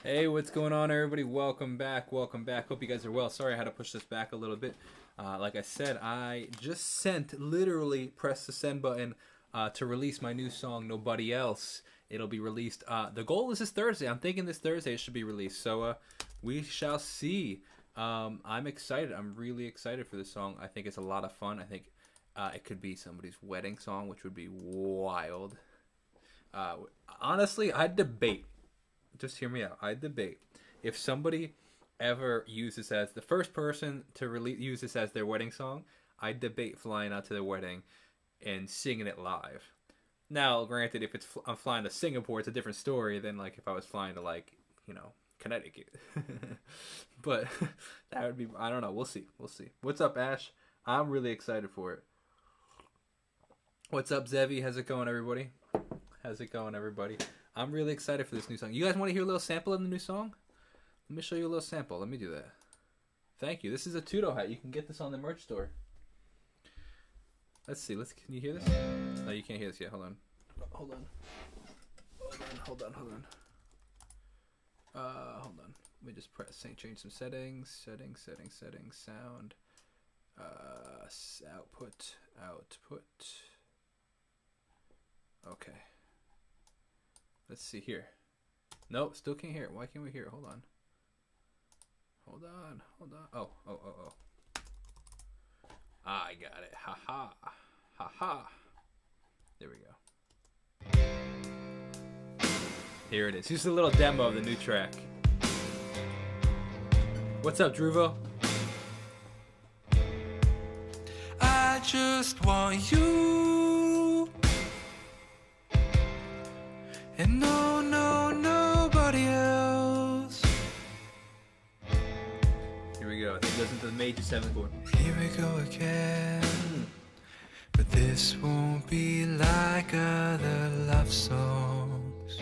Hey, what's going on, everybody? Welcome back. Welcome back. Hope you guys are well. Sorry I had to push this back a little bit. Like I said, I just literally pressed the send button to release my new song, Nobody Else. It'll be released. The goal is this Thursday. I'm thinking this Thursday it should be released. So we shall see. I'm excited. I'm really excited for this song. I think it's a lot of fun. I think it could be somebody's wedding song, which would be wild. Honestly, I'd debate. Just hear me out. I debate if somebody ever uses as the first person to use this as their wedding song. I debate flying out to their wedding and singing it live. Now, granted, if I'm flying to Singapore, it's a different story than like if I was flying to Connecticut. But that would be, I don't know. We'll see. What's up, Ash? I'm really excited for it. What's up, Zevi? How's it going, everybody? I'm really excited for this new song. You guys want to hear a little sample of the new song? Let me show you a little sample. Let me do that. Thank you. This is a Tudo hat. You can get this on the merch store. Let's see. Can you hear this? No, you can't hear this yet. Hold on. Hold on. Let me just change some settings. Settings. Sound. Output. Okay. Let's see here. Nope, still can't hear it. Why can't we hear it? Hold on. Oh. I got it. Ha ha. There we go. Here it is. Here's a little demo of the new track. What's up, Druvo? I just want you. And nobody else. Here we go. I think it goes into the major 7th chord. Here we go again. But this won't be like other love songs.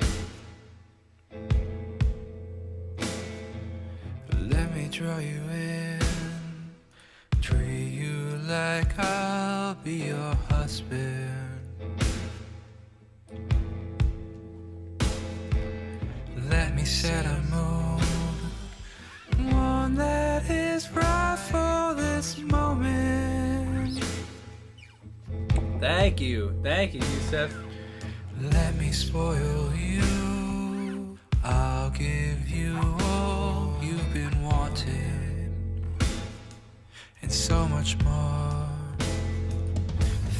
Let me draw you in. Treat you like I'll be your husband. Let me set a mood, one that is right for this moment. Thank you, Yusef. Let me spoil you. I'll give you all you've been wanting, and so much more.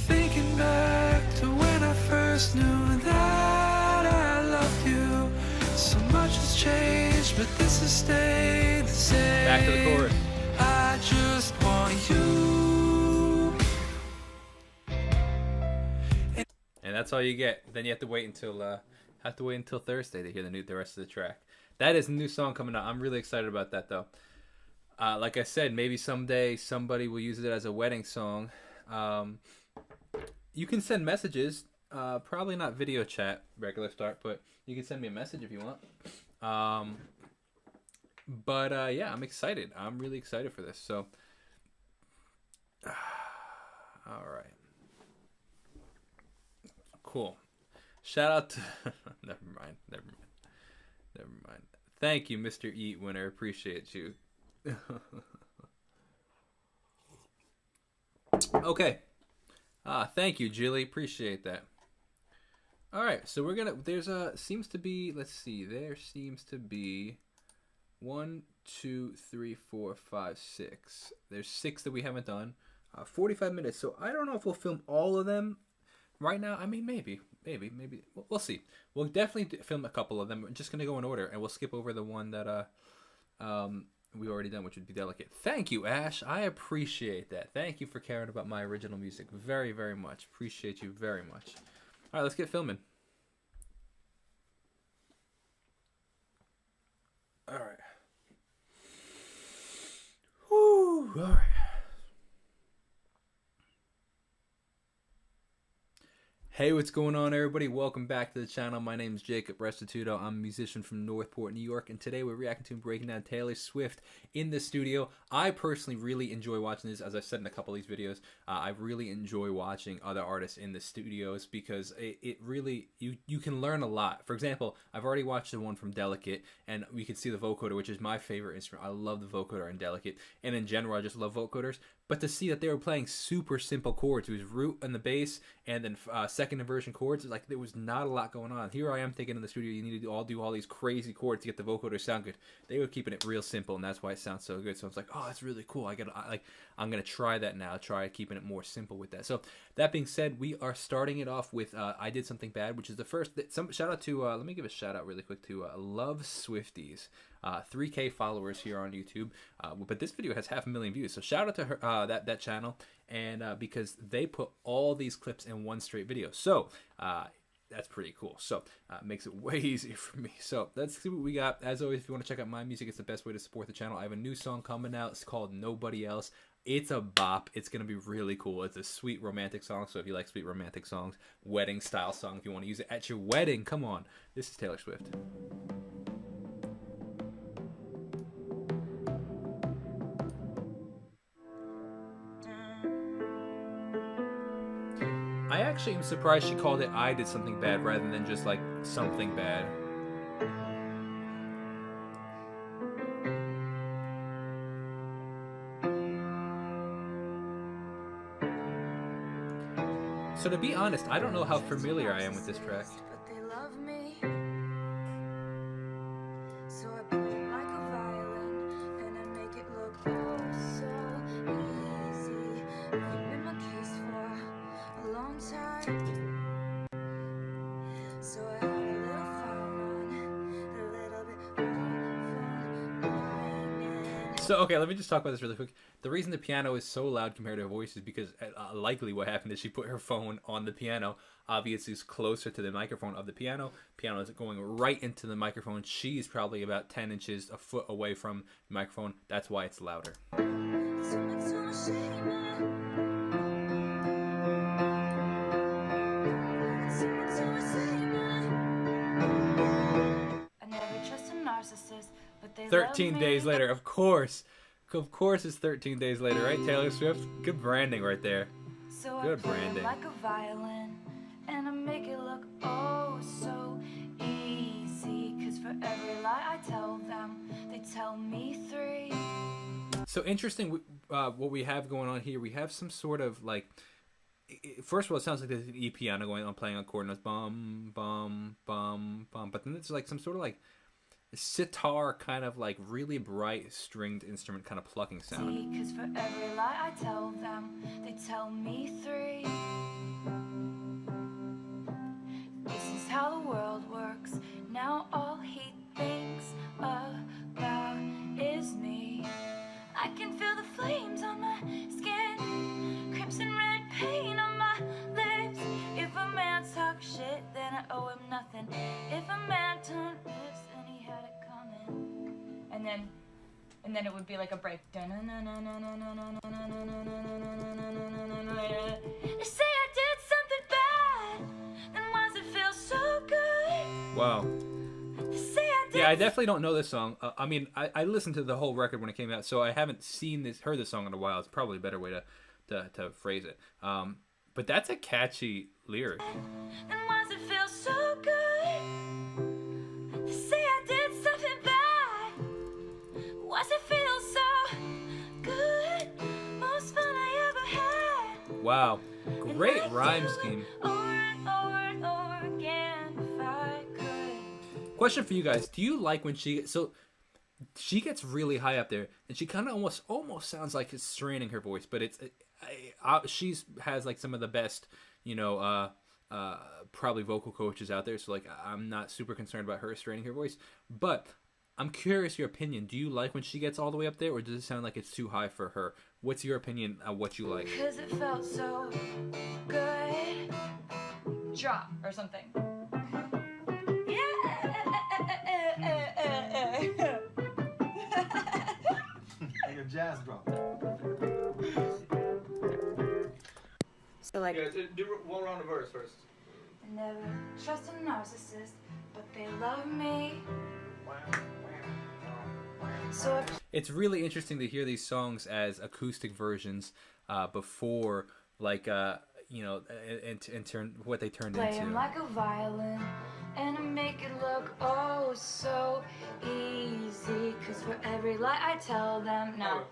Thinking back to when I first knew that I loved you. So much has changed, but this has stayed the same. Back to the chorus. I just want you. And that's all you get. Then you have to wait until Thursday to hear the rest of the track. That is a new song coming out. I'm really excited about that, though. Like I said, maybe someday somebody will use it as a wedding song. You can send messages. Probably not video chat, regular start, but you can send me a message if you want. Yeah, I'm excited. I'm really excited for this. So, all right. Cool. Shout out to... Never mind. Thank you, Mr. Eat Winner. Appreciate you. Okay. Thank you, Jilly. Appreciate that. All right, so we're gonna. Seems to be. Let's see. There seems to be 1, 2, 3, 4, 5, 6. There's 6 that we haven't done. 45 minutes. So I don't know if we'll film all of them right now. I mean, maybe. We'll see. We'll definitely film a couple of them. We're just gonna go in order, and we'll skip over the one that we already done, which would be Delicate. Thank you, Ash. I appreciate that. Thank you for caring about my original music very, very much. Appreciate you very much. All right, let's get filming. All right. Whew. All right. Hey, what's going on, everybody? Welcome back to the channel. My name is Jacob Restituto. I'm a musician from Northport, New York, and today we're reacting to and breaking down Taylor Swift in the studio. I personally really enjoy watching this. As I've said in a couple of these videos, I really enjoy watching other artists in the studios because it really, you can learn a lot. For example, I've already watched the one from Delicate, and we can see the vocoder, which is my favorite instrument. I love the vocoder in Delicate, and in general, I just love vocoders. But to see that they were playing super simple chords, it was root and the bass, and then second inversion chords, like there was not a lot going on. Here I am thinking in the studio, you need to do all these crazy chords to get the vocoder to sound good. They were keeping it real simple, and that's why it sounds so good. So I was like, oh, that's really cool. I'm gonna try that now. Try keeping it more simple with that. So that being said, we are starting it off with "I Did Something Bad," which is the first. Shout out to let me give a shout out really quick to Love Swifties. 3K followers here on YouTube, but this video has 500,000 views. So shout out to her, that channel, and because they put all these clips in one straight video. So that's pretty cool. So makes it way easier for me. So let's see what we got. As always, if you want to check out my music, it's the best way to support the channel. I have a new song coming out. It's called Nobody Else. It's a bop. It's going to be really cool. It's a sweet romantic song. So if you like sweet romantic songs, wedding style song, if you want to use it at your wedding, come on. This is Taylor Swift. I actually am surprised she called it "I Did Something Bad" rather than just like "something bad." So to be honest, I don't know how familiar I am with this track. So, okay, let me just talk about this really quick. The reason the piano is so loud compared to her voice is because likely what happened is she put her phone on the piano. Obviously, it's closer to the microphone of the piano. Piano is going right into the microphone. She's probably about 10 inches, a foot away from the microphone. That's why it's louder. I never trust a narcissist. 13 days later, of course it's 13 days later, right, Taylor Swift? Good branding right there. So good branding. Like a violin, and I make it look oh so easy, cause for every lie I tell them, they tell me 3. So interesting what we have going on here. We have some sort of like, first of all, it sounds like there's an E piano going on, playing on chord notes, bum bum bum bum, but then it's like some sort of like sitar, kind of like really bright stringed instrument kind of plucking sound. Because for every lie I tell them, they tell me 3. This is how the world works. Now all he thinks about is me. I can feel the flames on my skin, crimson red paint on my lips. If a man talks shit, then I owe him nothing. If a man turned lips, then he had it coming. And then it would be like a break. They say I did something bad, then why does it feel so good? Wow. They say I did. Yeah, I definitely don't know this song. I mean, I listened to the whole record when it came out, so I haven't heard this song in a while. It's probably a better way to phrase it. But that's a catchy lyric. Then why does it feel so good? They say I did something bad. Why does it feel so good? Most fun I ever had. Wow, great rhyme scheme. Over and over and over again, if I could. Question for you guys: do you like when she gets really high up there, and she kind of almost sounds like it's straining her voice, but she has like some of the best, probably vocal coaches out there. So like, I'm not super concerned about her straining her voice, but I'm curious your opinion. Do you like when she gets all the way up there, or does it sound like it's too high for her? What's your opinion on what you like? Because it felt so good. Drop or something. Yeah. Like a jazz drop. So like, Yeah, do one round of verse first. I never trust a narcissist, but they love me. So It's really interesting to hear these songs as acoustic versions before, like, you know, and turn what they turned play into. 'em like a violin and I make it look oh so easy. Cause for every lie I tell them, no,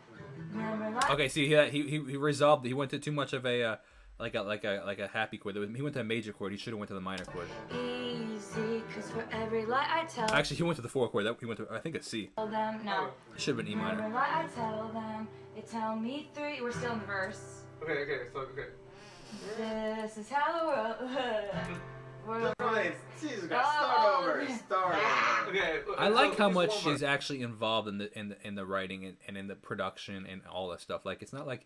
never lie. Okay, see, he resolved. He went to too much of a like a happy chord. He went to a major chord. He should have went to the minor chord. Easy, cause for every lie I tell Actually, he went to the 4 chord. He went to, I think, a C. them, no, It should have been E never minor. lie I tell them. They tell me 3. We're still in the verse. Okay, so This is how the world Right, she's got start over. Okay. I like so how this much one she's verse. actually involved in the writing and in the production and all that stuff. Like, it's not like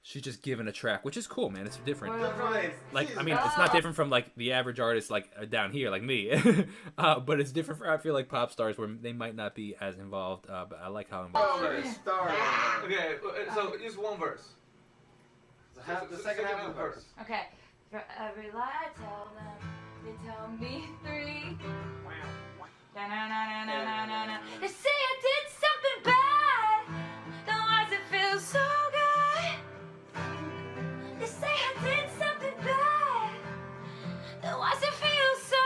she's just given a track, which is cool, man. It's different. Right, Like, she's I mean, got- it's not different from like the average artist, like down here, like me. But it's different for, I feel like, pop stars where they might not be as involved. But I like how involved she is. Start over. Okay, so just one verse. The second half of the verse. Okay, for every lie I tell them, they tell me 3. Da-na-na-na-na-na-na. They say I did something bad, then why does it feel so good? They say I did something bad, then why does it feel so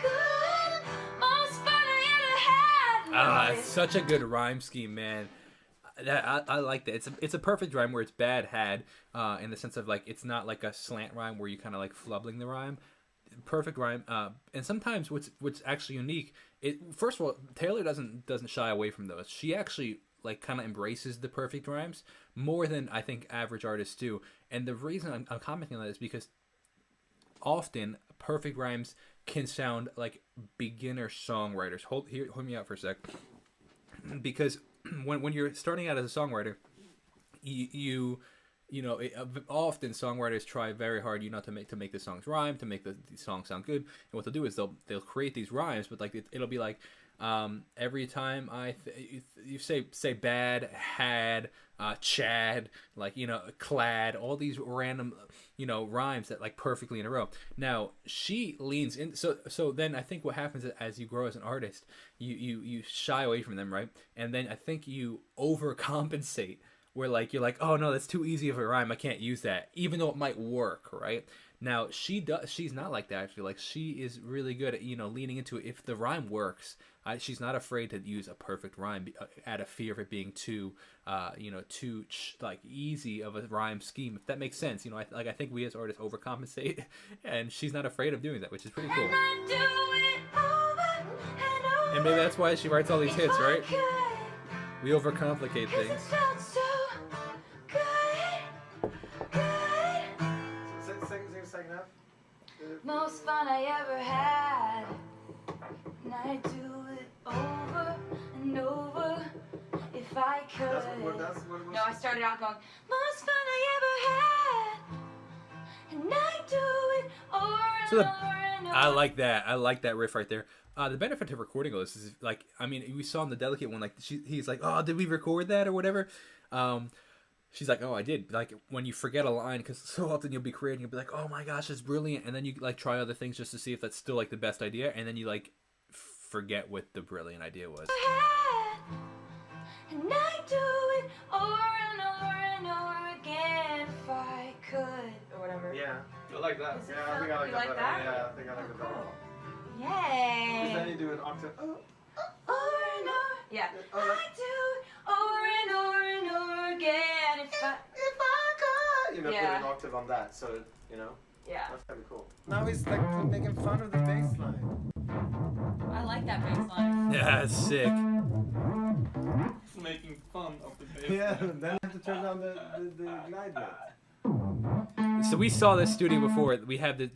good? Most fun I ever had. Ah, it's such a good rhyme scheme, man. I like that. It's a perfect rhyme where it's bad had, in the sense of like it's not like a slant rhyme where you kind of like flubbling the rhyme. Perfect rhyme, and sometimes what's actually unique. First of all, Taylor doesn't shy away from those. She actually like kind of embraces the perfect rhymes more than I think average artists do. And the reason I'm commenting on that is because often perfect rhymes can sound like beginner songwriters. Hold me out for a sec, because when you're starting out as a songwriter, you know, often songwriters try very hard, to make the songs rhyme, to make the songs sound good. And what they'll do is they'll create these rhymes, but like it'll be like every time you say bad, had, Chad, like, you know, clad, all these random, you know, rhymes that like perfectly in a row. Now she leans in, so then I think what happens as you grow as an artist, you shy away from them, right? And then I think you overcompensate, where like you're like, oh no, that's too easy of a rhyme, I can't use that, even though it might work, right? Now she's not like that. I feel like she is really good at, you know, leaning into it. If the rhyme works, she's not afraid to use a perfect rhyme out of fear of it being too, too like easy of a rhyme scheme. If that makes sense, you know, I think we as artists overcompensate, and she's not afraid of doing that, which is pretty cool. And I do it over and over. And maybe that's why she writes all these hits, right? If I could. We overcomplicate 'Cause it things. felt so good. Sing the second half. Most fun I ever had. And I do it over and over if I could. That's what it was. No, I started out going, most fun I ever had. And I do it over and So over and over. I like that. I like that riff right there. The benefit of recording all this is, like, I mean, we saw in the Delicate one, like, he's like, oh, did we record that or whatever? She's like, oh, I did. Like, when you forget a line, because so often you'll be creating, you'll be like, oh my gosh, it's brilliant. And then you, like, try other things just to see if that's still, like, the best idea. And then you, like, forget what the brilliant idea was. And I do it over and over and over again if I could. Or whatever. Yeah. I like that. Is it Yeah, I think I like you that like better. that? Yeah, I think I like it better. Yay! Because then you do an octave. Oh, Over and over. Yeah. Oh, I do it over and over and over again if I. if I could. You know, Yeah. put an octave on that, so you know, Yeah. that's kind of cool. Now he's like making fun of the bass line. I like that bass line. Yeah, it's sick. Making fun of the bass. Yeah, then I have to turn down the glide rate. So we saw this studio before. We have the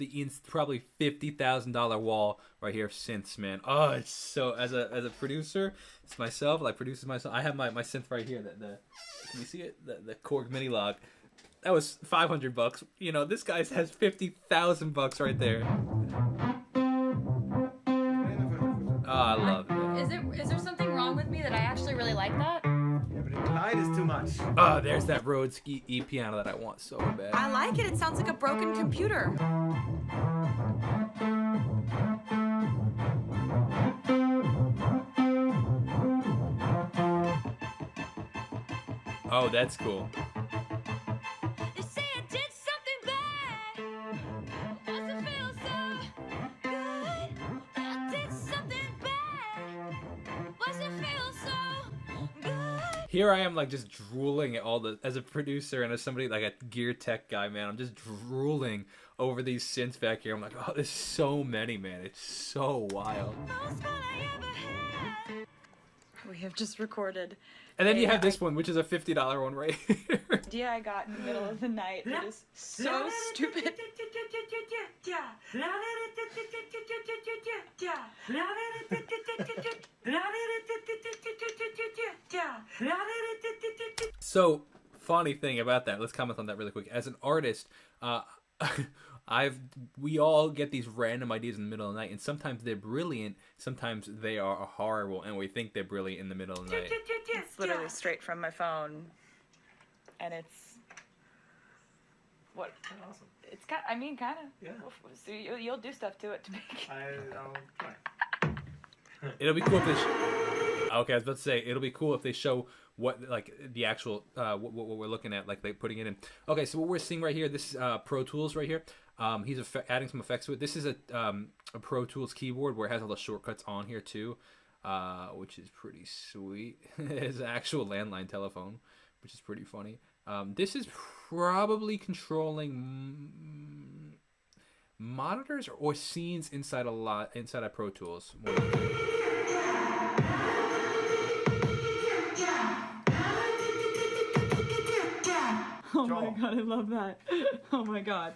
probably $50,000 wall right here of synths, man. Oh, it's so, as a producer, it's myself, like produces myself. I have my synth right here. Can you see it? The Korg mini log. That was $500. You know, this guy has $50,000 right there. Oh, I love it. Is there something wrong with me that I actually really like that? Yeah, but in glide height is too much. Oh, there's that Rhodes E piano that I want so bad. I like it. It sounds like a broken computer. Oh, that's cool. You say I did something bad. Does it feel so good? I did something bad. Does it feel so good? Here I am, like, just drooling at all the, as a producer and as somebody, like, a gear tech guy, man, I'm just drooling over these synths back here. I'm like, oh, there's so many, man. It's so wild. Most fun I ever had. We have just recorded. And then you have this one, which is a $50 one right here. Idea I got in the middle of the night. It is so stupid. So, funny thing about that, let's comment on that really quick. As an artist, we all get these random ideas in the middle of the night, and sometimes they're brilliant, sometimes they are horrible, and we think they're brilliant in the middle of the night. It's literally straight from my phone, and it's what? Awesome. It's kind. I mean, kind of. Yeah. So you'll do stuff to it to make. I'll try. It'll be cool if they okay, I was about to say, it'll be cool if they show what, like, the actual, what we're looking at, like, they putting it in. Okay, so what we're seeing right here, this is Pro Tools right here. He's adding some effects to it. This is a Pro Tools keyboard where it has all the shortcuts on here too, which is pretty sweet. It's an actual landline telephone, which is pretty funny. This is probably controlling monitors or scenes inside of Pro Tools. Oh my god, I love that. Oh my god.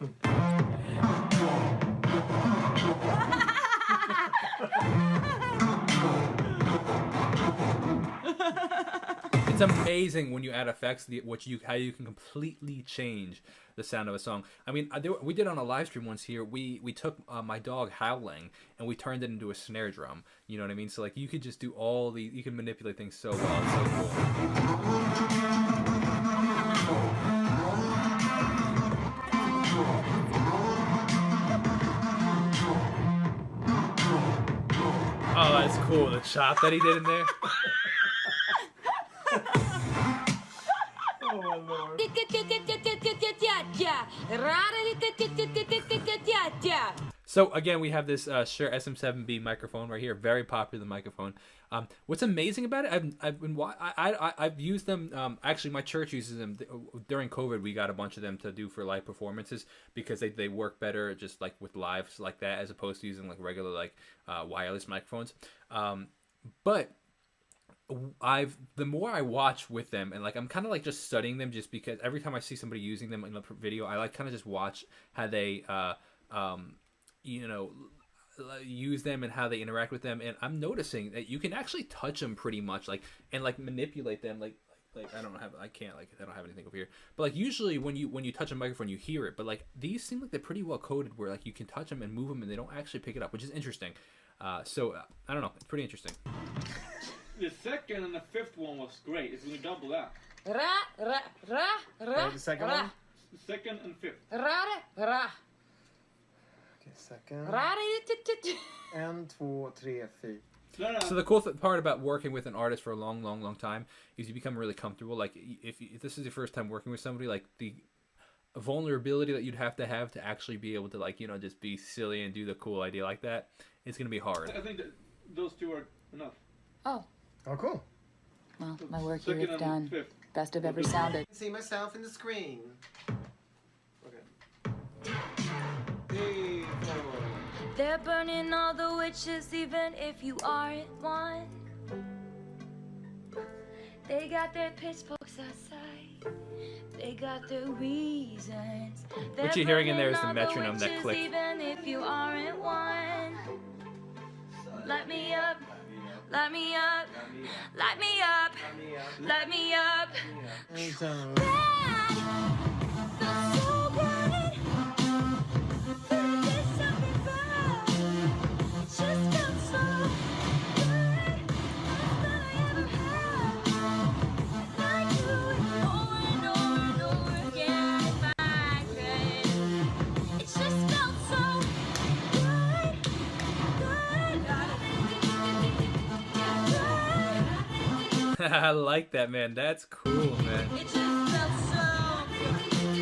It's amazing when you add effects, how you can completely change the sound of a song. I mean, we did on a live stream once here. We took my dog howling and we turned it into a snare drum. You know what I mean? So, like, you could just do you can manipulate things so well. It's so cool. Oh, that's cool. The chop that he did in there. Oh my lord. So again, we have this Shure SM7B microphone right here, very popular microphone. What's amazing about it, I've used them. Actually, my church uses them during COVID. We got a bunch of them to do for live performances because they work better just like with lives like that as opposed to using like regular like wireless microphones. But the more I watch with them, and like I'm kind of like just studying them, just because every time I see somebody using them in a video, I like kind of just watch how they you know, use them and how they interact with them. And I'm noticing that you can actually touch them pretty much, like, and like manipulate them, like I don't have anything over here, but like usually when you touch a microphone you hear it, but like these seem like they're pretty well coded where like you can touch them and move them and they don't actually pick it up, which is interesting. So I don't know, it's pretty interesting. The second and the fifth one was great. It's gonna double that. The second one? The second and fifth. Okay, second. 1, 2, 3, 4. No. So the cool part about working with an artist for a long time is you become really comfortable. Like if this is your first time working with somebody, like the vulnerability that you'd have to actually be able to, like, you know, just be silly and do the cool idea like that, it's gonna be hard. I think that those two are enough. Oh. Oh, cool. Well, my work here Second is and done. fifth. Best I've ever sounded. See myself in the screen. Okay. 3, 4. They're burning all the witches, even if you aren't one. They got their pitchforks outside. They got their reasons. What you're hearing in there is the metronome that click. Even if you aren't one. Light me up. Light me up. Light me up. Light me up. Bad. Feels so good. Feel like it's something bad. It just feels so good. Most fun I ever had. Like you I like that, man. That's cool, man. It just felt so good.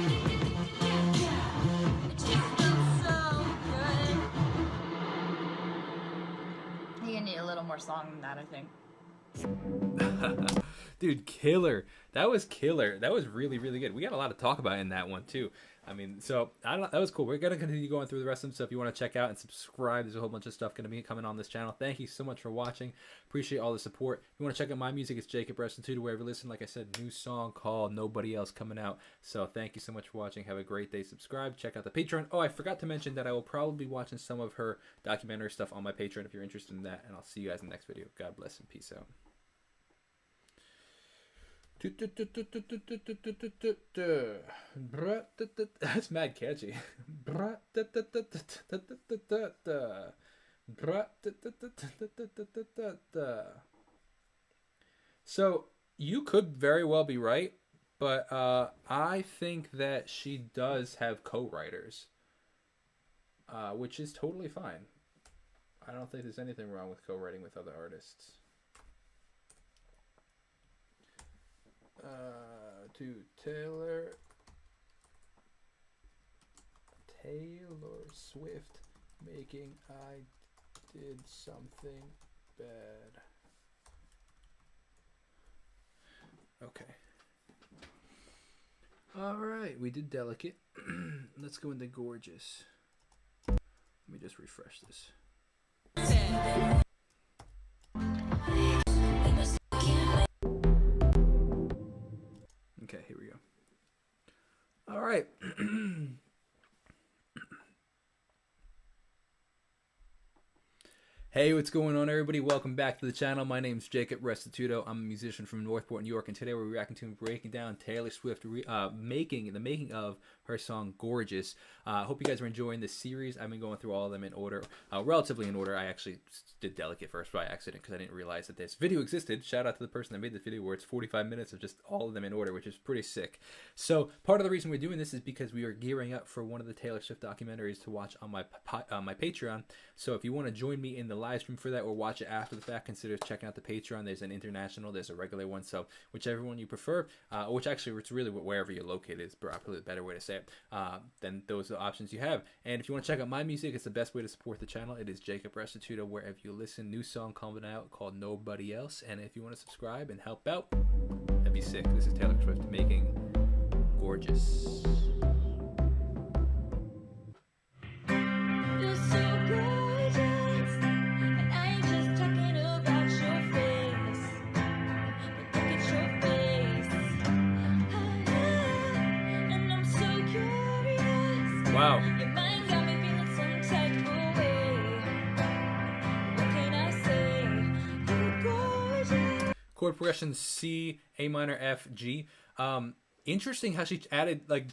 Yeah, it just felt so good. You need a little more song than that, I think. Dude, killer. That was killer. That was really, really good. We got a lot to talk about in that one too. I mean, so I don't know, that was cool. We're gonna continue going through the rest of them. So if you want to check out and subscribe, there's a whole bunch of stuff gonna be coming on this channel. Thank you so much for watching. Appreciate all the support. If you want to check out my music, it's Jacob Restituto, wherever you listen. Like I said, new song called Nobody Else coming out. So thank you so much for watching. Have a great day. Subscribe. Check out the Patreon. Oh, I forgot to mention that I will probably be watching some of her documentary stuff on my Patreon if you're interested in that. And I'll see you guys in the next video. God bless and peace out. That's mad catchy. So you could very well be right, but I think that she does have co-writers, which is totally fine. I don't think there's anything wrong with co-writing with other artists. To Taylor Swift making I did something bad. Okay. All right, we did delicate. Let's go into gorgeous. Let me just refresh this. Okay, here we go. All right. Hey, what's going on, everybody? Welcome back to the channel. My name's Jacob Restituto. I'm a musician from Northport, New York, and today we're reacting to and breaking down Taylor Swift making of her song "Gorgeous." Hope you guys are enjoying this series. I've been going through all of them in order, relatively in order. I actually did Delicate first by accident because I didn't realize that this video existed. Shout out to the person that made this video where it's 45 minutes of just all of them in order, which is pretty sick. So part of the reason we're doing this is because we are gearing up for one of the Taylor Swift documentaries to watch on my Patreon. So if you want to join me in the live stream for that or watch it after the fact, consider checking out the Patreon. There's an international, there's a regular one, so whichever one you prefer, which actually it's really wherever you're located is probably the better way to say it. Then those are the options you have. And if you want to check out my music, it's the best way to support the channel. It is Jacob Restituto wherever you listen. New song coming out called Nobody Else. And if you want to subscribe and help out, that'd be sick. This is Taylor Swift making Gorgeous. You're so gorgeous, and I ain't just talking about your face, but look at your face. And I'm so curious. Wow. Your mind got me feeling some type of way. What can I say? You're gorgeous. Chord progression C, A minor, F, G. Interesting how she added like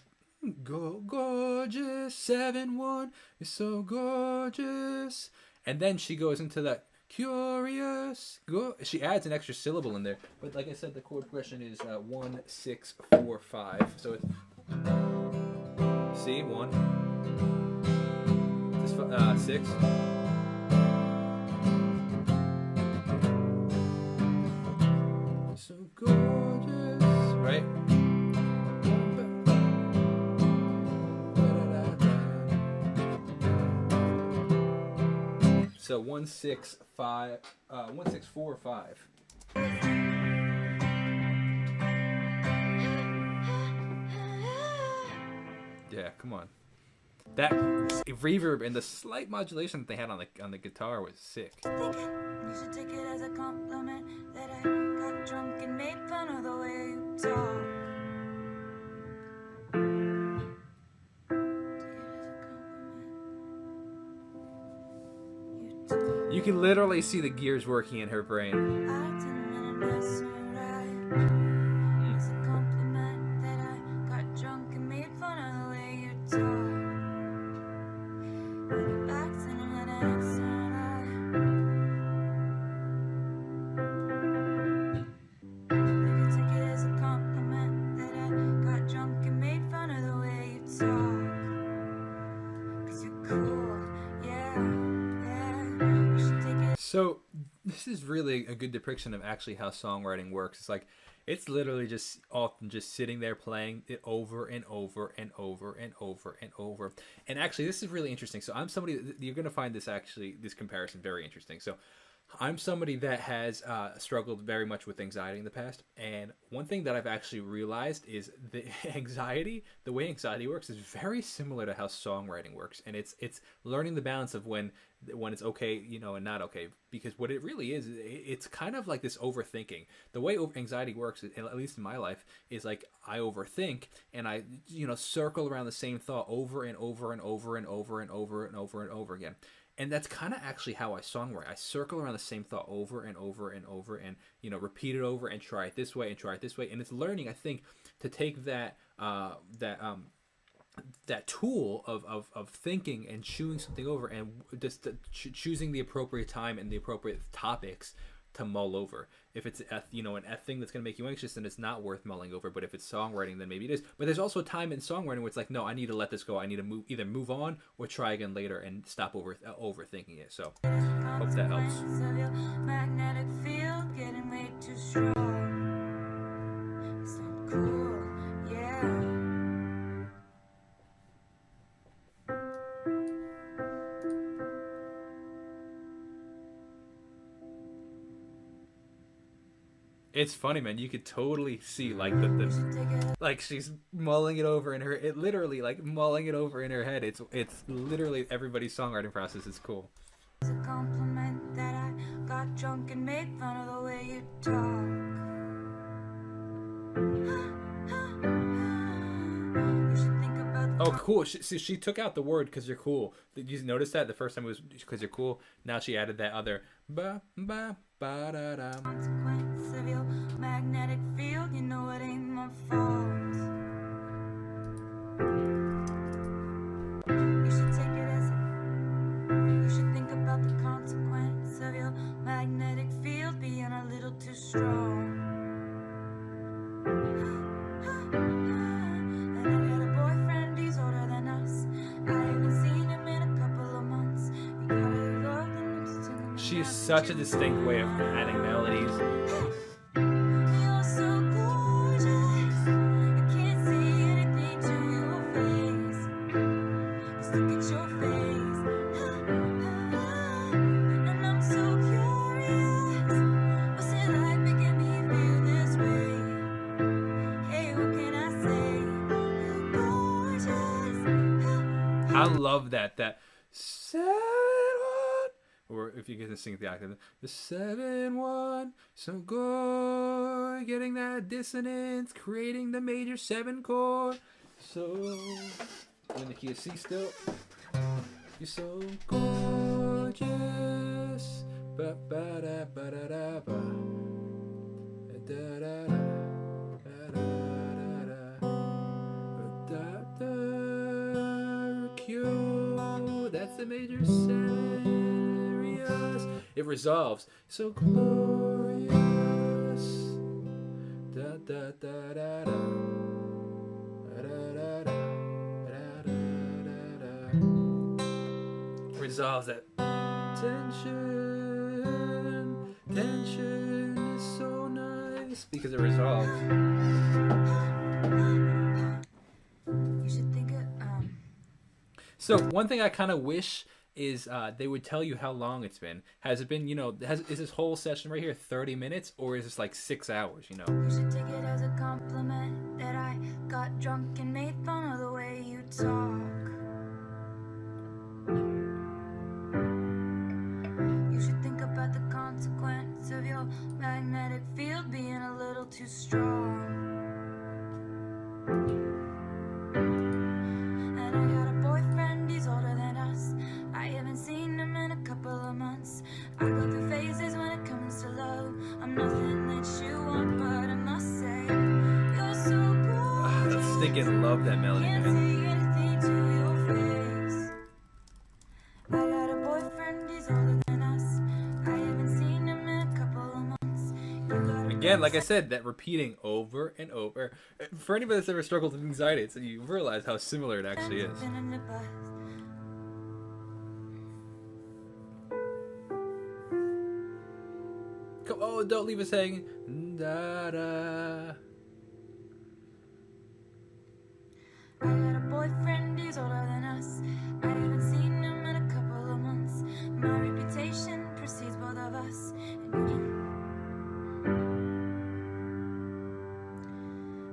gorgeous 7-1. You're so gorgeous, and then she goes into that curious. She adds an extra syllable in there, but like I said, the chord progression is 1 6 4 5. So it's C 1, this 6. So gorgeous, right? So 1 6 5, 1 6 4 5. Yeah, come on. That reverb and the slight modulation that they had on the guitar was sick. You should take it as a compliment that I got drunk and made fun of the way you talk. You can literally see the gears working in her brain. It's a compliment that I got drunk and made fun of the way you talk. You're acting and acting right. You can take it as a compliment that I got drunk and made fun of the way you talk. 'Cause you're cool, yeah, yeah. You should take it. So this is really a good depiction of actually how songwriting works. It's like, it's literally just often just sitting there playing it over and over and over and over and over. And actually, this is really interesting. So I'm somebody, you're going to find this comparison very interesting. So I'm somebody that has struggled very much with anxiety in the past. And one thing that I've actually realized is the way anxiety works is very similar to how songwriting works. And it's learning the balance of when it's okay, you know, and not okay. Because what it really is, it's kind of like this overthinking. The way anxiety works, at least in my life, is like I overthink and I, you know, circle around the same thought over and over and over and over and over and over and over again. And that's kind of actually how I songwrite. I circle around the same thought over and over and over and, you know, repeat it over and try it this way and try it this way. And it's learning, I think, to take that tool of thinking and chewing something over and just choosing the appropriate time and the appropriate topics to mull over. If it's an thing that's going to make you anxious, then it's not worth mulling over. But if it's songwriting, then maybe it is. But there's also a time in songwriting where it's like, no, I need to let this go. I need to either move on or try again later and stop overthinking it. So hope that helps. Magnetic field getting way too strong. It's not cool, yeah. It's funny, man. You could totally see like like she's mulling it over in her. It literally like mulling it over in her head. It's literally everybody's songwriting process. It's cool. It's a compliment that I got drunk and made fun of the way you talk. You should think about Oh, cool. She took out the word "cause you're cool." Did you notice that the first time it was "cause you're cool"? Now she added that other ba ba ba da da. consequence of your magnetic field. You know it ain't my fault. You should take it as you should think about the consequence of your magnetic field being a little too strong. And I got a boyfriend, he's older than us. I haven't seen him in a couple of months. You gotta go the next to the She has such a distinct way of adding melodies. You're so gorgeous. I can't see anything to your face. Just look at your face. And I'm so curious. What's it like making me feel this way? Hey, what can I say? You're gorgeous. I love that 7-1, or if you get to sing it the octave, the 7-1, so good, getting that dissonance, creating the major 7 chord. So in the key of C still, you're so gorgeous, ba ba da ba da da ba, da da da. That's the major serious. It resolves. So glorious. Da da da da da. Resolves that tension is so nice because it resolves. You should think of So one thing I kind of wish is they would tell you how long it's been. Has it been, is this whole session right here 30 minutes or is this like 6 hours, You should take it as a compliment that I got drunk and made fun of the way you talk. You should think about the consequence of your magnetic field being a little too strong. And I got a boyfriend, he's older than us. I haven't seen him in a couple of months. I go through phases when it comes to love. I'm nothing that you want, but I must say, you're so I gorgeous. stinking love that melody, Can't man. see anything to your face. I got a boyfriend, he's older than us. I haven't seen him in a couple of months. You got a Again, like I said, that repeating over and over. For anybody that's ever struggled with anxiety, you realize how similar it actually is. boyfriend in the bus. Oh, don't leave us hanging. Da da. I got a boyfriend, he's older than us. I haven't seen him in a couple of months. My reputation precedes both of us.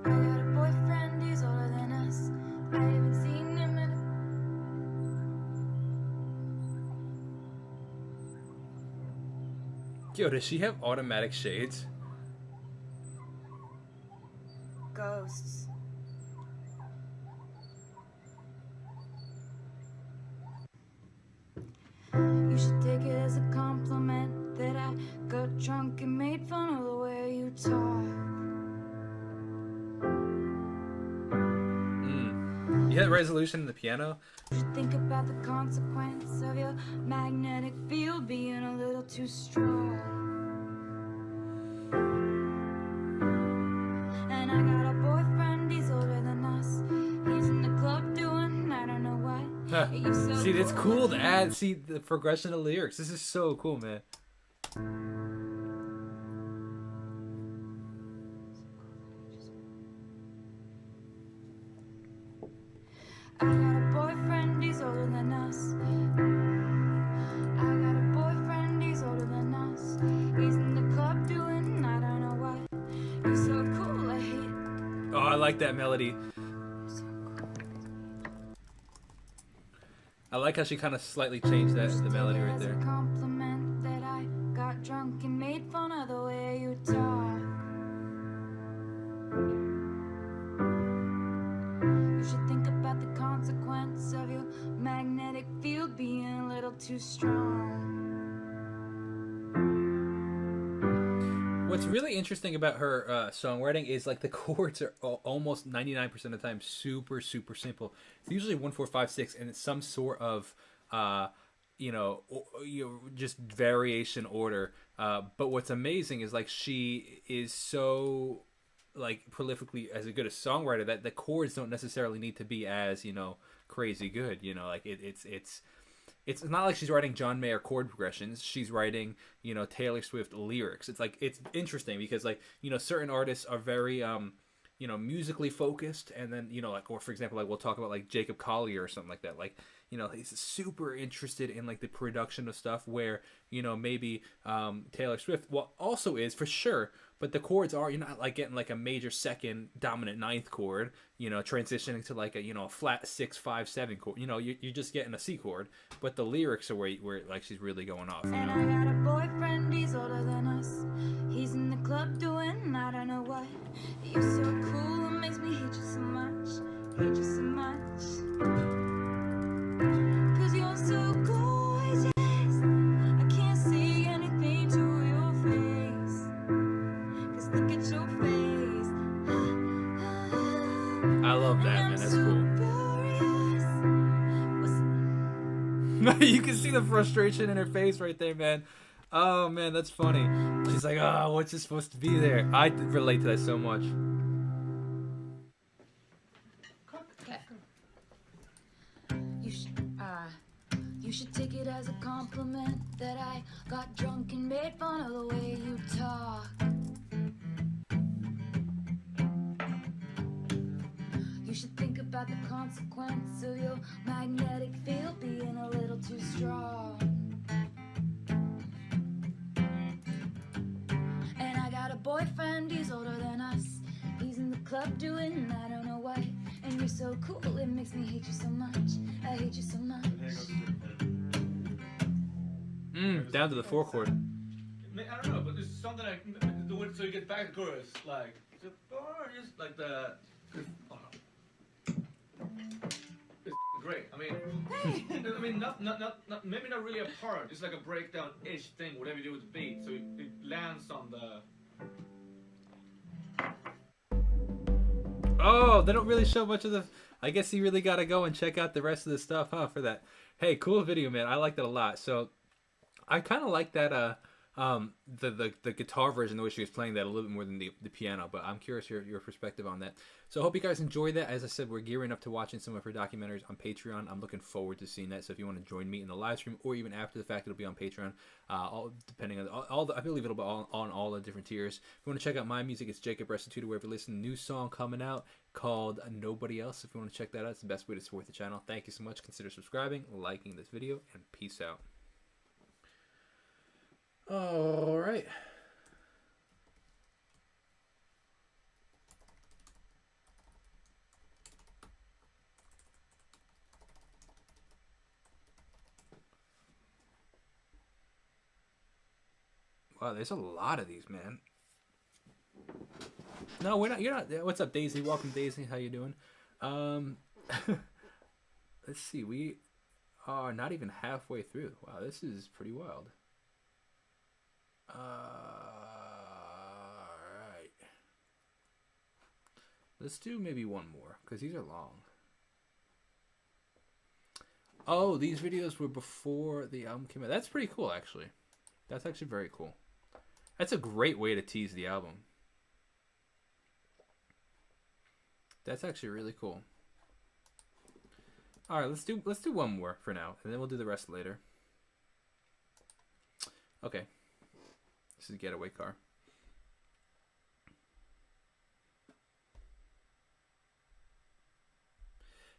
I got a boyfriend, he's older than us. I haven't seen him in Yo, does she have automatic shades? Ghosts. You should take it as a compliment that I got drunk and made fun of the way you talk. You had resolution in the piano? You should think about the consequence of your magnetic field being a little too strong. And I got a boyfriend, he's older than us. He's in the club doing I don't know what. So See, it's cool to add, see the progression of lyrics. This is so cool, man. I got a boyfriend, he's older than us. I got a boyfriend, he's older than us. He's in the club doing I don't know what. He's so cool, I hate it. Oh, I like that melody. I like how she kind of slightly changed that the melody right there. As a compliment that I got drunk and made fun of the way you talk. You should think about the consequence of your magnetic field being a little too strong. What's really interesting about her songwriting is like the chords are almost 99% of the time super simple. It's usually 1 4 5 6, and it's some sort of just variation order. But what's amazing is like she is so like prolifically as a good a songwriter that the chords don't necessarily need to be as crazy good. Like it's not like she's writing John Mayer chord progressions. She's writing, Taylor Swift lyrics. It's like, it's interesting because like, certain artists are very, musically focused. And then, or for example, like we'll talk about like Jacob Collier or something like that. Like, he's super interested in like the production of stuff where, maybe Taylor Swift, also is for sure. But the chords are, you're not like getting like a major second dominant ninth chord, transitioning to like a, flat 6 5 7 chord. You're just getting a C chord. But the lyrics are where like she's really going off. And I got a boyfriend, he's older than us. He's in the club doing I don't know what. You're so cool, it makes me hate you so much. Hate you so much. 'Cause you're so gorgeous. I can't see anything to your face. 'Cause look at your face. I love that, man. That's cool. You can see the frustration in her face right there, man. Oh, man, that's funny. She's like, oh, what's this supposed to be there? I relate to that so much. You should take it as a compliment that I got drunk and made fun of the way you talk. You should think about the consequence of your magnetic field being a little too strong. And I got a boyfriend, he's older than us. He's in the club doing I don't know what. And you're so cool, it makes me hate you so much. I hate you so much. Down to the 4 chord. I don't know, but there's something like so you get back to chorus, like just like the. It's great. I mean, not maybe not really a part. It's like a breakdown-ish thing. Whatever you do with the beat, so it lands on the. Oh, they don't really show much of the. I guess you really got to go and check out the rest of the stuff, huh? For that. Hey, cool video, man. I liked it a lot. So, I kind of like that. the guitar version, the way she was playing that a little bit more than the piano. But I'm curious your perspective on that. So I hope you guys enjoyed that. As I said, we're gearing up to watching some of her documentaries on Patreon. I'm looking forward to seeing that. So if you want to join me in the live stream or even after the fact, it'll be on Patreon. All depending on I believe it'll be on all the different tiers. If you want to check out my music, it's Jacob Restituto. Wherever you listen, new song coming out called Nobody Else. If you want to check that out, it's the best way to support the channel. Thank you so much. Consider subscribing, liking this video, and peace out. All right. Wow, there's a lot of these, man. No, we're not. You're not. What's up, Daisy? Welcome, Daisy. How you doing? Let's see. We are not even halfway through. Wow, this is pretty wild. All right. Let's do maybe one more because these are long. Oh, these videos were before the album came out. That's pretty cool, actually. That's actually very cool. That's a great way to tease the album. That's actually really cool. All right, let's do one more for now, and then we'll do the rest later. Okay. This is Getaway Car.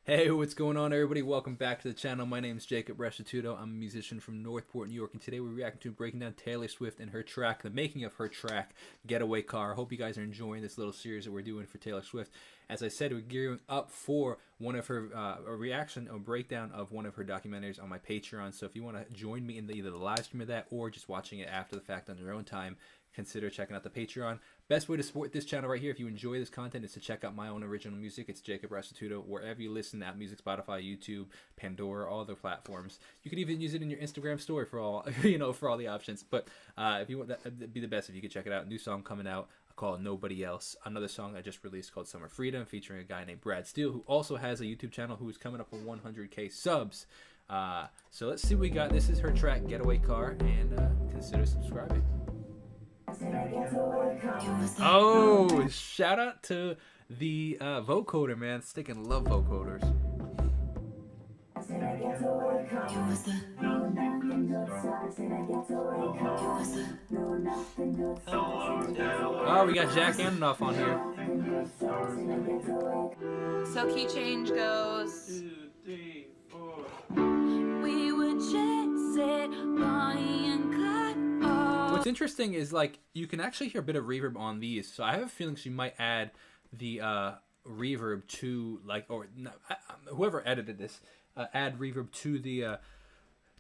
Hey, what's going on, everybody? Welcome back to the channel. My name is Jacob Restituto. I'm a musician from Northport, New York, and today we're reacting to breaking down Taylor Swift and her track, the making of her track, Getaway Car. I hope you guys are enjoying this little series that we're doing for Taylor Swift. As I said, we're gearing up for one of her, a reaction, a breakdown of one of her documentaries on my Patreon. So if you want to join me in either the live stream of that or just watching it after the fact on your own time, consider checking out the Patreon. Best way to support this channel right here, if you enjoy this content, is to check out my own original music. It's Jacob Restituto, wherever you listen to music, Spotify, YouTube, Pandora, all the platforms. You could even use it in your Instagram story for all, for all the options. But if you want, that'd be the best if you could check it out. New song coming out called Nobody Else. Another song I just released called Summer Freedom, featuring a guy named Brad Steele, who also has a YouTube channel who is coming up on 100K subs. So let's see what we got. This is her track, Getaway Car, and consider subscribing. Oh, shout out to the vocoder, man. Sticking love vocoders. Oh, we got Jack Antonoff on here. So key change goes. 2, 3, 4. We would jet set, Bonnie and Clyde. What's interesting is, like, you can actually hear a bit of reverb on these, so I have a feeling she might add the reverb to, like, or whoever edited this, add reverb to the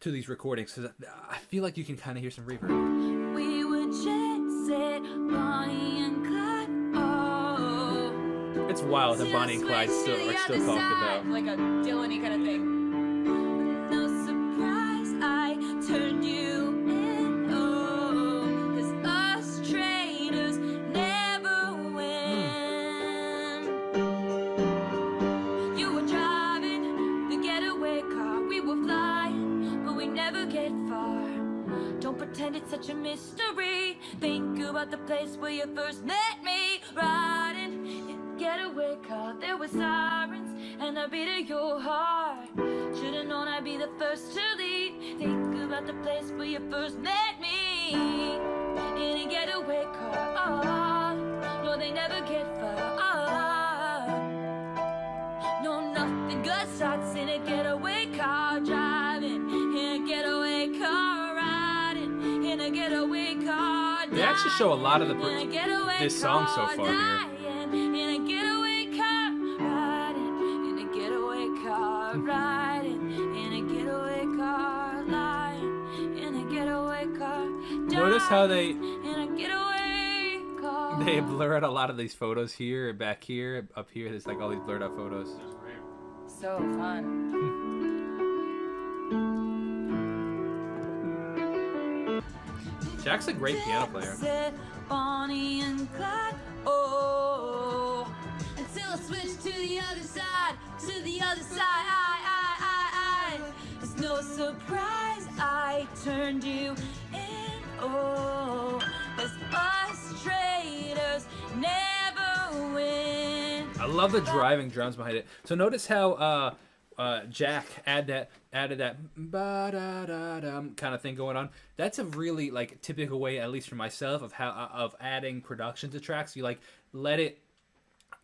to these recordings, because I feel like you can kind of hear some reverb. We would jet set, Bonnie and Clyde. Oh, It's wild that Bonnie and Clyde are still talked about. Like a Dylan-y kind of thing. no surprise I turned you in. Oh, 'cause us traitors never win. You were driving the getaway car. We were flying, but we never get far. Don't pretend it's such a mystery. Think about the place where you first met me. Riding in a getaway car, there were sirens and I beat of your heart. Should've known I'd be the first to leave. Think about the place where you first met me. In a getaway car, oh, no, they never get far. No, nothing good starts in a getaway car. Driving in a getaway car, riding in a getaway car. They actually show a lot of this song so far here. Dying in a getaway car, riding in a getaway car, riding in a getaway car, lying in a getaway car. Notice how they In a getaway car. they blur out a lot of these photos here, back here, up here. There's like all these blurred out photos. So fun. Jack's a great piano player. Said Bonnie and Clyde, oh, until I switch to the other side, to the other side. It's no surprise I turned you in. Oh. love the driving drums behind it. So notice how Jack added that ba-da-da-dum kind of thing going on. That's a really like typical way, at least for myself, of adding production to tracks. You like let it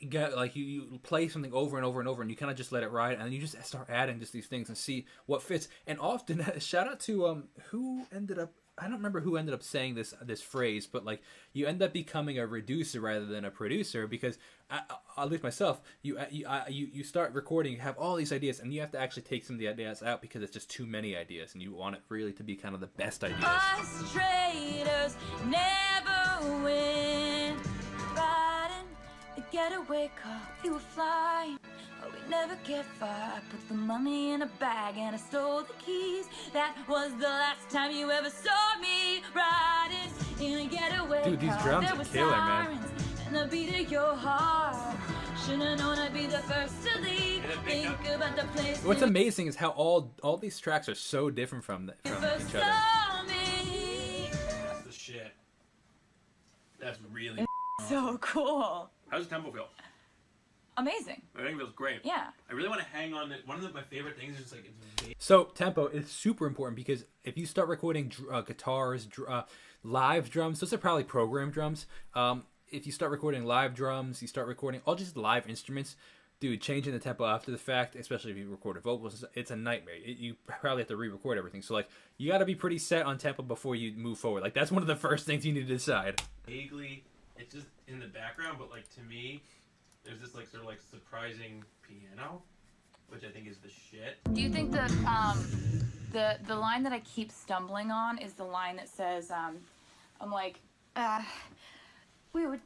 get like you play something over and over and over, and you kind of just let it ride, and then you just start adding just these things and see what fits. And often, shout out to who ended up. I don't remember who ended up saying this phrase, but like you end up becoming a reducer rather than a producer, because at least myself, you start recording, you have all these ideas, and you have to actually take some of the ideas out because it's just too many ideas, and you want it really to be kind of the best ideas. Us traders never win. Riding the getaway car, we were flying, but we never get far. I put the money in a bag and I stole the keys. That was the last time you ever saw me riding in a getaway car. Dude, these drums there are were killer, man. sirens and the beat of your heart. Should've known I'd be the first to leave. Think about the place. What's amazing is how all these tracks are so different from each other. Saw me. That's the shit. That's really So cool. How does the tempo feel? Amazing. I think it feels great. Yeah. I really want to hang on to one of my favorite things is just like it's So tempo is super important, because if you start recording guitars, live drums, those are probably programmed drums. If you start recording live drums, you start recording all just live instruments, dude, changing the tempo after the fact, especially if you recorded vocals, it's a nightmare. You probably have to re-record everything. So like, you got to be pretty set on tempo before you move forward. Like that's one of the first things you need to decide. vaguely, it's just in the background, but like to me, there's this like sort of like surprising piano, which I think is the shit. Do you think that the line that I keep stumbling on is the line that says I'm like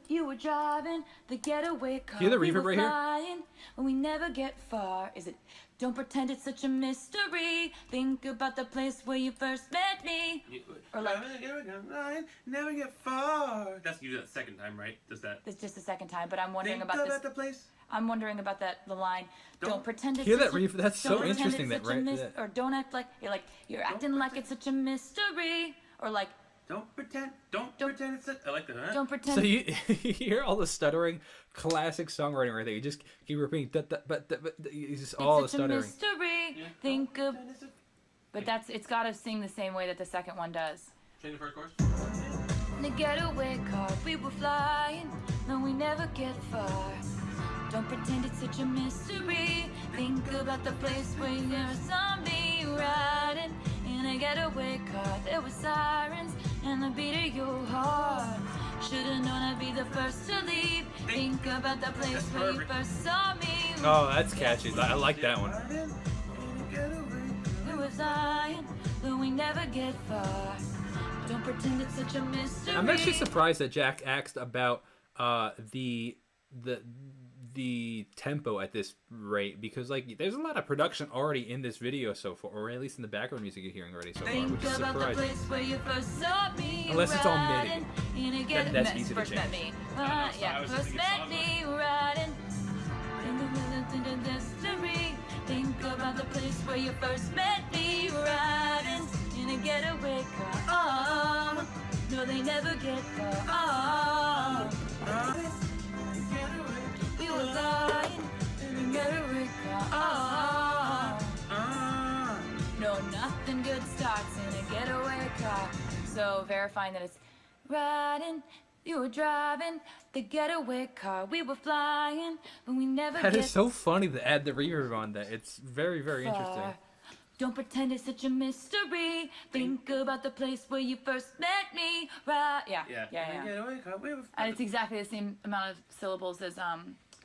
you were driving the getaway car. Hear the we reverb were right here? flying, and we never get far. Is it? Don't pretend it's such a mystery. Think about the place where you first met me. Or like, never get far. That's usually the second time, right? Does that? it's just the second time, but I'm wondering Think about this. the place. I'm wondering about the line. Don't pretend it's Hear such that reverb? That's don't so pretend interesting, it's that such a right? or don't act like you're acting like it's such a mystery. Or like, Don't pretend. Don't pretend it's. I like that. Huh? don't pretend. So you hear all the stuttering, classic songwriting right there. You just keep repeating, but it's just all the it's such a stuttering. mystery. Yeah. Think of, Pretend it's a- but it's got to sing the same way that the second one does. Change the first chorus. In the getaway car, we were flying, and we never get far. Don't pretend it's such a mystery. Think about the place where you never saw me riding in a getaway car. There were sirens and the beat of your heart. Should've known I'd be the first to leave. Think about the place That's where you perfect. first saw me. Oh, that's catchy. I like that one. We were flying, but we never get far. Don't pretend it's such a mystery. I'm actually surprised that Jack asked about the tempo at this rate, because like there's a lot of production already in this video so far, or at least in the background music you're hearing already so far, Think which is about the surprising. place where you first saw me. Unless it's all MIDI. riding in a That's getaway easy to First met change. me. I Yeah. was First thinking met songs me riding in the mystery. Think about the place where you first met me riding in a getaway car. Oh, no, they never get far. Oh, we were flying in a getaway car. Oh, no, nothing good starts in a getaway car. So verifying that it's Riding, you were driving the getaway car. We were flying, but we never That get is so funny to add the reverb on that. It's very, very interesting. far. Don't pretend it's such a mystery. Think about the place where you first met me. Right? yeah. And it's exactly the same amount of syllables as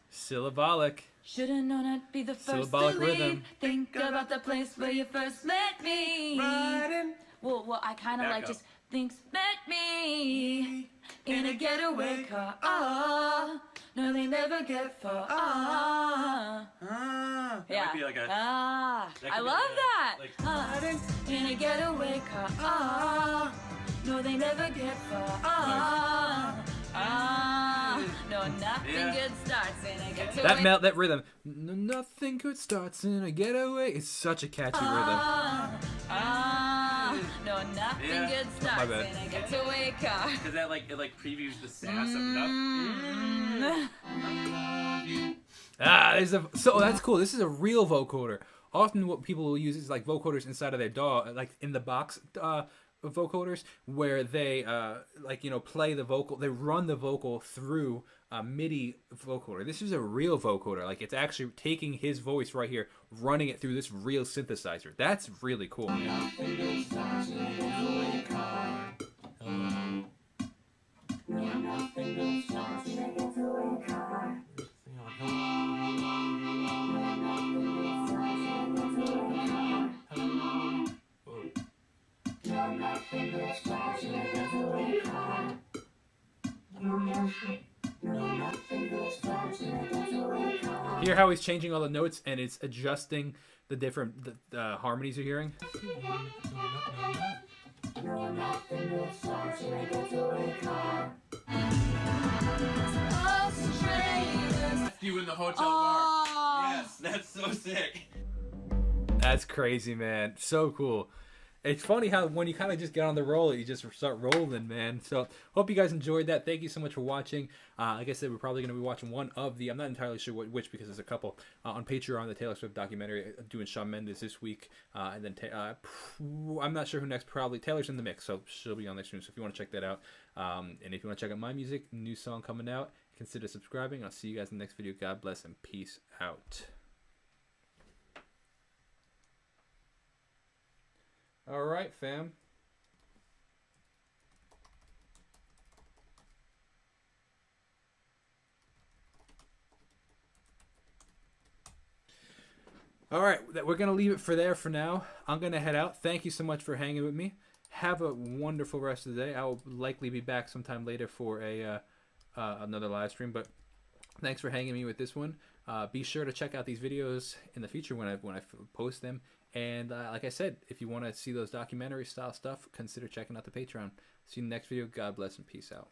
Syllabolic. Should've known I'd be the first Syllabolic to leave. rhythm. Think about the place where you first met me. well I kind of Back like up. just Thinks met me in a getaway car. Oh, no, they never get far. Oh, That yeah. might be like a. Ah, that I could be love like a- that. Like, in a getaway car. Oh, no, they never get far. Oh, No, nothing Yeah. good starts in a getaway. That rhythm. Nothing good starts in a getaway. It's such a catchy rhythm. No, nothing Yeah. good My starts bad. in a getaway car. Because that like it like previews the sass of nothing. So that's cool. This is a real vocoder. Often what people will use is like vocoders inside of their DAW, like in the box vocoders, where they like, you know, play the vocal. They run the vocal through a MIDI vocoder. This is a real vocoder. Like, it's actually taking his voice right here, running it through this real synthesizer. That's really cool. Hear how he's changing all the notes and it's adjusting the different harmonies you're hearing? You in the hotel bar. Yes, that's so sick. That's crazy, man. So cool. It's funny how when you kind of just get on the roll, you just start rolling, man. So hope you guys enjoyed that. Thank you so much for watching. Like I said, we're probably going to be watching one of the, I'm not entirely sure which because there's a couple, on Patreon, the Taylor Swift documentary, doing Shawn Mendes this week. And then I'm not sure who next, probably Taylor's in the mix, so she'll be on there soon. So if you want to check that out, and if you want to check out my music, new song coming out, consider subscribing. I'll see you guys in the next video. God bless and peace out. All right, fam. All right, we're going to leave it there for now. I'm going to head out. Thank you so much for hanging with me. Have a wonderful rest of the day. I will likely be back sometime later for a another live stream, but thanks for hanging me with this one. Be sure to check out these videos in the future when I post them. And like I said, if you want to see those documentary style stuff, consider checking out the Patreon. See you in the next video. God bless and peace out.